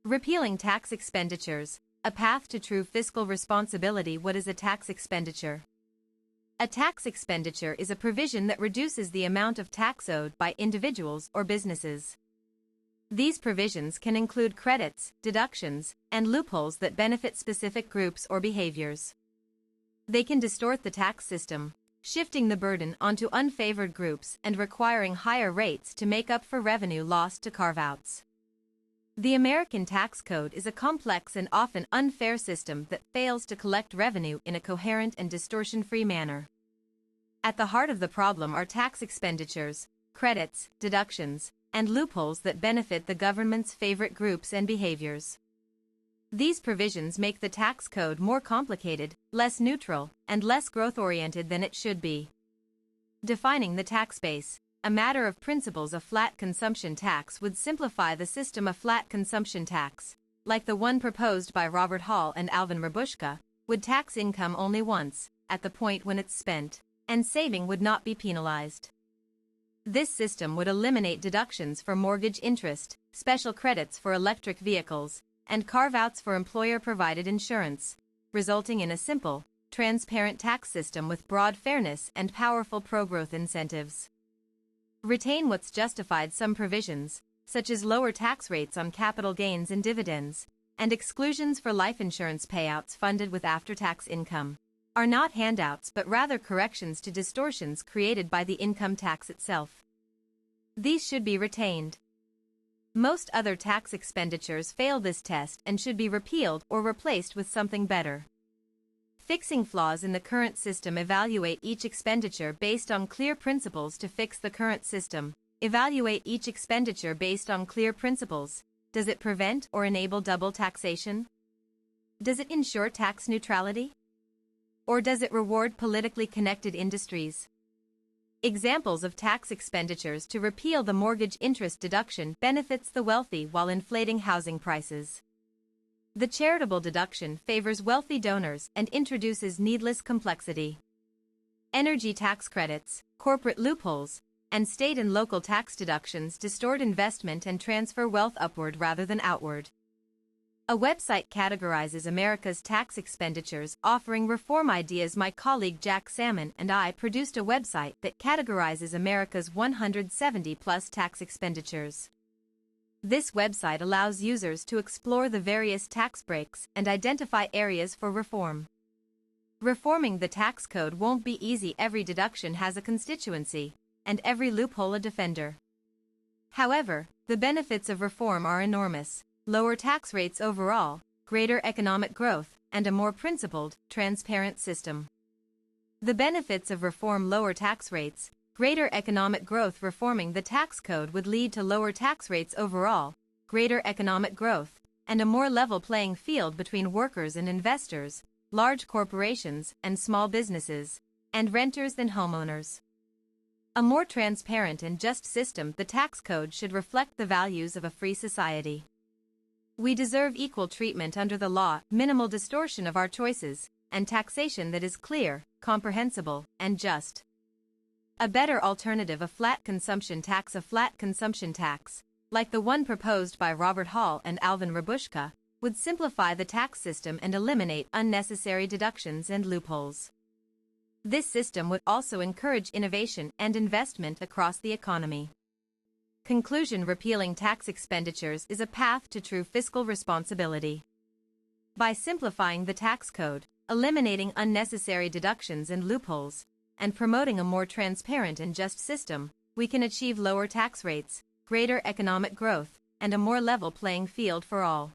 Repealing Tax Expenditures, a Path to True Fiscal Responsibility. What is a tax expenditure? A tax expenditure is a provision that reduces the amount of tax owed by individuals or businesses. These provisions can include credits, deductions, and loopholes that benefit specific groups or behaviors. They can distort the tax system, shifting the burden onto unfavored groups and requiring higher rates to make up for revenue lost to carve-outs. The American tax code is a complex and often unfair system that fails to collect revenue in a coherent and distortion-free manner. At the heart of the problem are tax expenditures, credits, deductions, and loopholes that benefit the government's favorite groups and behaviors. These provisions make the tax code more complicated, less neutral, and less growth-oriented than it should be. Defining the tax base. A matter of principles, a flat consumption tax would simplify the system. A flat consumption tax, like the one proposed by Robert Hall and Alvin Rabushka, would tax income only once, at the point when it's spent, and saving would not be penalized. This system would eliminate deductions for mortgage interest, special credits for electric vehicles, and carve-outs for employer-provided insurance, resulting in a simple, transparent tax system with broad fairness and powerful pro-growth incentives. Retain what's justified. Some provisions, such as lower tax rates on capital gains and dividends, and exclusions for life insurance payouts funded with after-tax income, are not handouts but rather corrections to distortions created by the income tax itself. These should be retained. Most other tax expenditures fail this test and should be repealed or replaced with something better. Fixing flaws in the current system. Evaluate each expenditure based on clear principles to fix the current system. Evaluate each expenditure based on clear principles. Does it prevent or enable double taxation? Does it ensure tax neutrality? Or does it reward politically connected industries? Examples of tax expenditures. To repeal the mortgage interest deduction benefits the wealthy while inflating housing prices. The charitable deduction favors wealthy donors and introduces needless complexity. Energy tax credits, corporate loopholes, and state and local tax deductions distort investment and transfer wealth upward rather than outward. A website categorizes America's tax expenditures, offering reform ideas. My colleague Jack Salmon and I produced a website that categorizes America's 170-plus tax expenditures. This website allows users to explore the various tax breaks and identify areas for reform. Reforming the tax code won't be easy. Every deduction has a constituency, and every loophole a defender. However, the benefits of reform are enormous: lower tax rates overall, greater economic growth, and a more principled, transparent system. The benefits of reform: lower tax rates, greater economic growth. Reforming the tax code would lead to lower tax rates overall, greater economic growth, and a more level playing field between workers and investors, large corporations and small businesses, and renters and homeowners. A more transparent and just system. The tax code should reflect the values of a free society. We deserve equal treatment under the law, minimal distortion of our choices, and taxation that is clear, comprehensible, and just. A better alternative: a flat consumption tax. A flat consumption tax, like the one proposed by Robert Hall and Alvin Rabushka, would simplify the tax system and eliminate unnecessary deductions and loopholes. This system would also encourage innovation and investment across the economy. Conclusion: repealing tax expenditures is a path to true fiscal responsibility. By simplifying the tax code, eliminating unnecessary deductions and loopholes, and promoting a more transparent and just system, we can achieve lower tax rates, greater economic growth, and a more level playing field for all.